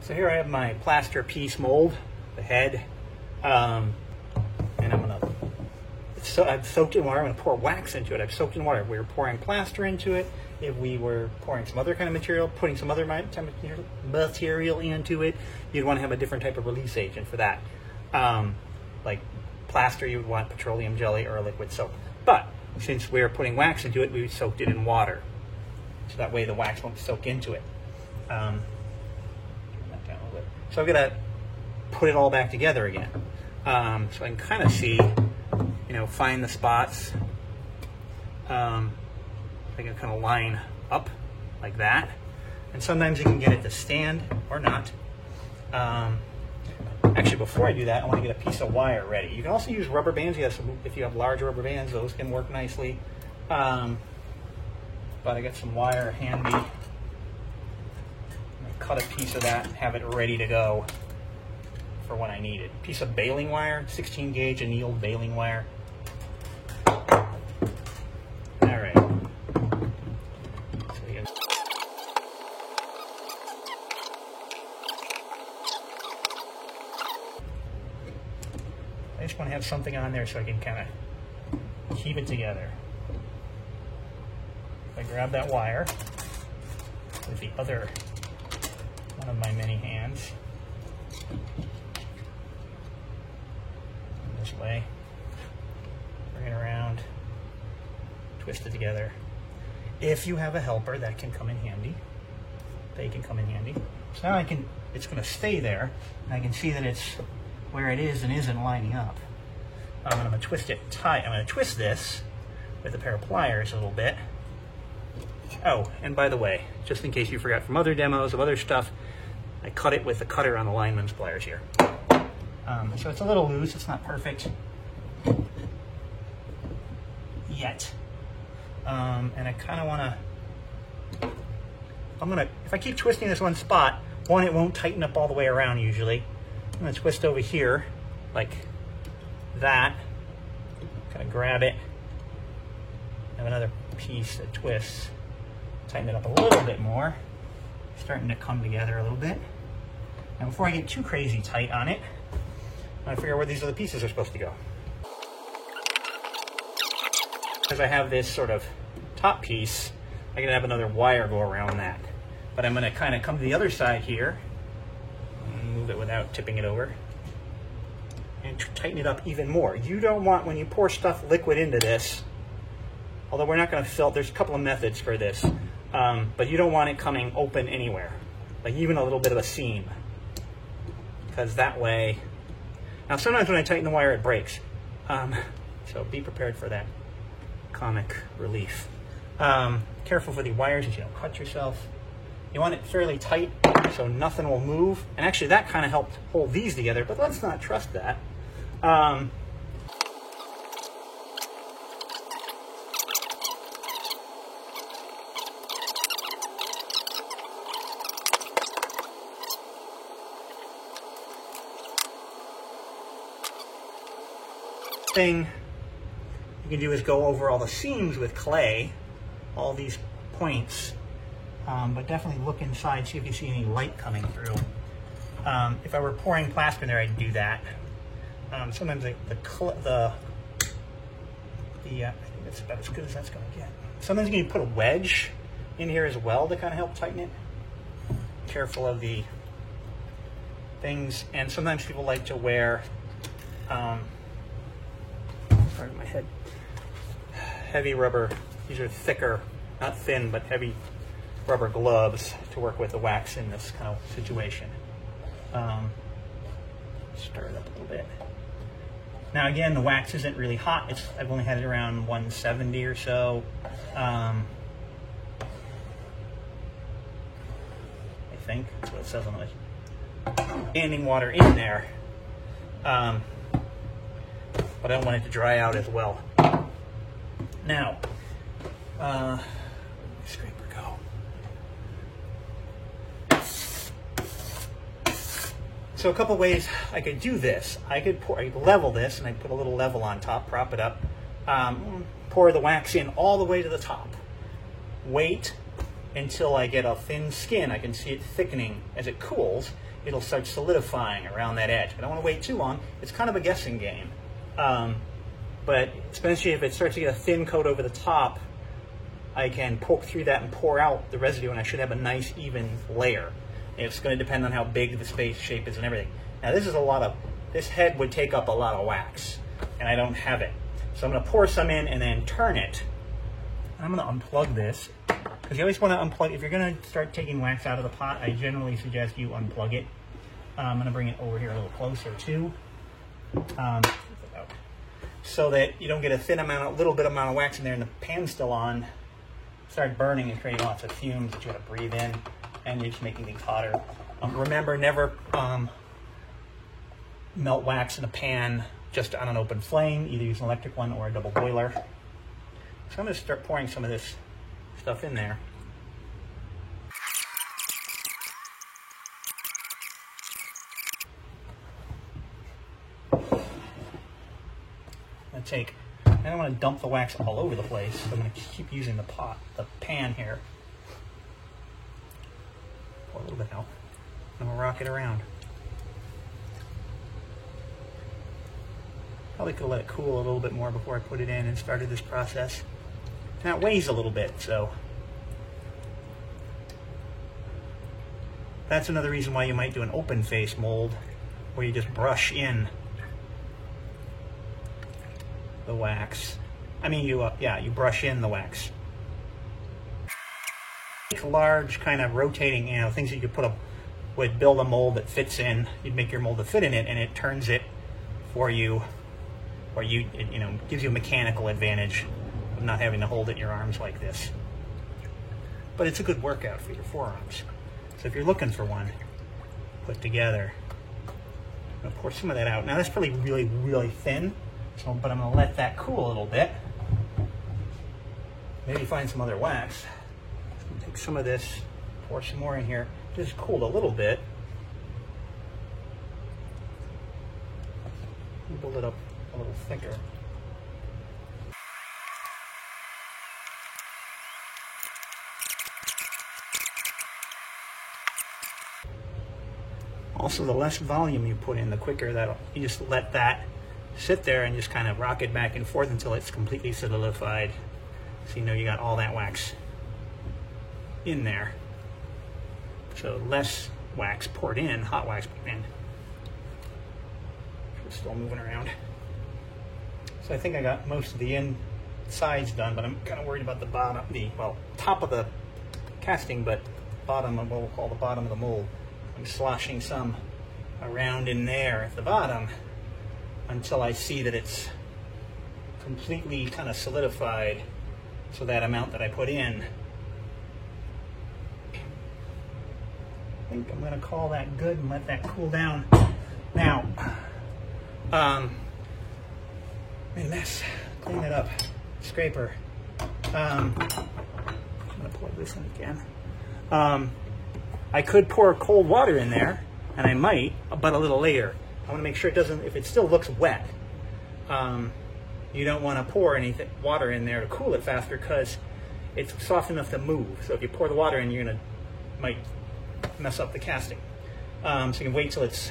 So here I have my plaster piece mold, the head, and I'm gonna, I've soaked it in water. I'm gonna pour wax into it. I've soaked in water. If we were pouring plaster into it, if we were pouring some other kind of material, putting some other material into it, you'd want to have a different type of release agent for that. Like plaster, you would want petroleum jelly or a liquid soap. But since we're putting wax into it, we soaked it in water. So that way the wax won't soak into it. Turn that down a little bit. So I'm gonna put it all back together again. So I can kind of see, find the spots. I can kind of line up like that. And sometimes you can get it to stand or not. Actually, before I do that, I want to get a piece of wire ready. You can also use rubber bands. If you have large rubber bands, those can work nicely. But I got some wire handy. I'm going to cut a piece of that and have it ready to go for when I need it. Piece of baling wire, 16 gauge annealed baling wire. All right. So you I just want to have something on there so I can kind of keep it together. I grab that wire with the other one of my many hands. This way. Bring it around. Twist it together. If you have a helper, that can come in handy. They can come in handy. So now it's going to stay there, and I can see that it's where it is and isn't lining up. I'm going to twist it tight. I'm going to twist this with a pair of pliers a little bit. Oh, and by the way, just in case you forgot from other demos of other stuff, I cut it with the cutter on the lineman's pliers here. So it's a little loose. It's not perfect yet. And I kind of want to, if I keep twisting this one spot, it won't tighten up all the way around usually. I'm going to twist over here like that. Kind of grab it. Have another piece that twists. Tighten it up a little bit more. Starting to come together a little bit. Now before I get too crazy tight on it, I figure out where these other pieces are supposed to go. Because I have this sort of top piece, I can have another wire go around that. But I'm going to kind of come to the other side here, and move it without tipping it over, and tighten it up even more. You don't want, when you pour liquid into this, although we're not going to fill, there's a couple of methods for this, but you don't want it coming open anywhere, like even a little bit of a seam, because that way, now sometimes when I tighten the wire it breaks, so be prepared for that comic relief. Careful for the wires that you don't cut yourself. You want it fairly tight so nothing will move, and actually that kind of helped hold these together, but let's not trust that. Thing you can do is go over all the seams with clay, all these points, but definitely look inside, see if you see any light coming through. If I were pouring plaster in there, I'd do that. Sometimes I think that's about as good as that's going to get. Sometimes you can put a wedge in here as well to kind of help tighten it. Careful of the things, and sometimes people like to wear pardon my head, heavy rubber, these are thicker, not thin, but heavy rubber gloves to work with the wax in this kind of situation. Stir it up a little bit. Now again, the wax isn't really hot. I've only had it around 170 or so. I think that's what it says on it. Standing water in there. But I don't want it to dry out as well. Now, where'd my scraper go? So a couple ways I could do this. I could level this, and I put a little level on top, prop it up, pour the wax in all the way to the top. Wait until I get a thin skin. I can see it thickening. As it cools, it'll start solidifying around that edge. I don't want to wait too long. It's kind of a guessing game. But especially if it starts to get a thin coat over the top, I can poke through that and pour out the residue, and I should have a nice even layer. It's going to depend on how big the space shape is and everything. Now this head would take up a lot of wax, and I don't have it. So I'm going to pour some in and then turn it. I'm going to unplug this, because you always want to unplug. If you're going to start taking wax out of the pot, I generally suggest you unplug it. I'm going to bring it over here a little closer too, so that you don't get a little bit amount of wax in there and the pan's still on. Start burning and creating lots of fumes that you got to breathe in, and you're just making things hotter. Remember, never melt wax in a pan just on an open flame. Either use an electric one or a double boiler. So I'm going to start pouring some of this stuff in there. I don't want to dump the wax all over the place, so I'm going to keep using the pan here. Pour a little bit out, and we'll rock it around. Probably could have let it cool a little bit more before I put it in and started this process. Now it weighs a little bit, so that's another reason why you might do an open face mold, where you just brush in the wax. I mean, you brush in the wax. Large kind of rotating, things that you could would build a mold that fits in. You'd make your mold to fit in it, and it turns it for you, or it gives you a mechanical advantage of not having to hold it in your arms like this. But it's a good workout for your forearms. So if you're looking for one put together, I'm going to pour some of that out. Now that's probably really, really thin. But I'm going to let that cool a little bit. Maybe find some other wax. Take some of this, pour some more in here. Just cooled a little bit. Build it up a little thicker. Also, the less volume you put in, the quicker you just let that sit there and just kind of rock it back and forth until it's completely solidified. So you got all that wax in there. So less wax poured in, hot wax poured in. It's still moving around. So I think I got most of the insides done, but I'm kind of worried about the bottom, top of the casting, but bottom of what we'll call the bottom of the mold. I'm sloshing some around in there at the bottom until I see that it's completely kind of solidified, so that amount that I put in, I think I'm going to call that good and let that cool down. Now, made a mess. Clean it up. Scraper. I'm going to pour this in again. I could pour cold water in there, and I might, but a little later. I want to make sure it doesn't, if it still looks wet, you don't want to pour any water in there to cool it faster, because it's soft enough to move. So if you pour the water in, might mess up the casting. So you can wait till it's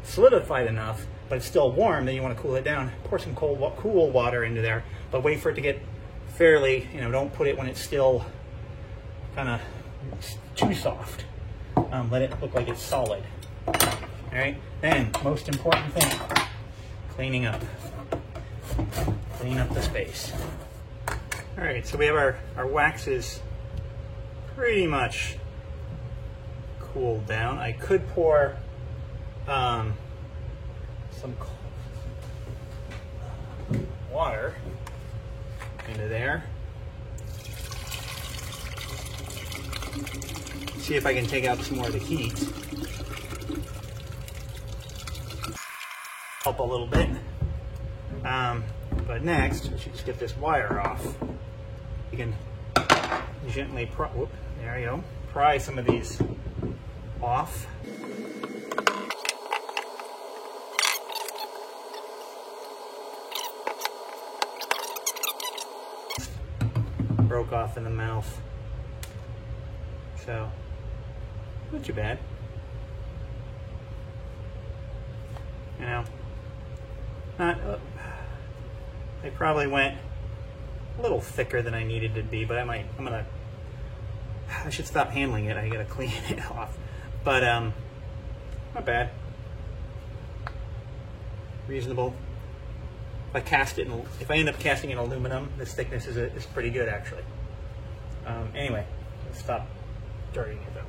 solidified enough, but it's still warm, then you want to cool it down. Pour some cool water into there, but wait for it to get fairly, don't put it when it's still kind of too soft. Let it look like it's solid. All right, then, most important thing, cleaning up. Clean up the space. All right, so we have our waxes pretty much cooled down. I could pour some water into there. See if I can take out some more of the heat. Help a little bit. But next, we should just get this wire off. You can gently there you go. Pry some of these off. Broke off in the mouth. So, not too bad. You know, not. I probably went a little thicker than I needed to be, but I should stop handling it. I gotta clean it off. But not bad. Reasonable. If I end up casting in aluminum, this thickness is pretty good actually. Anyway, let's stop dirtying it though.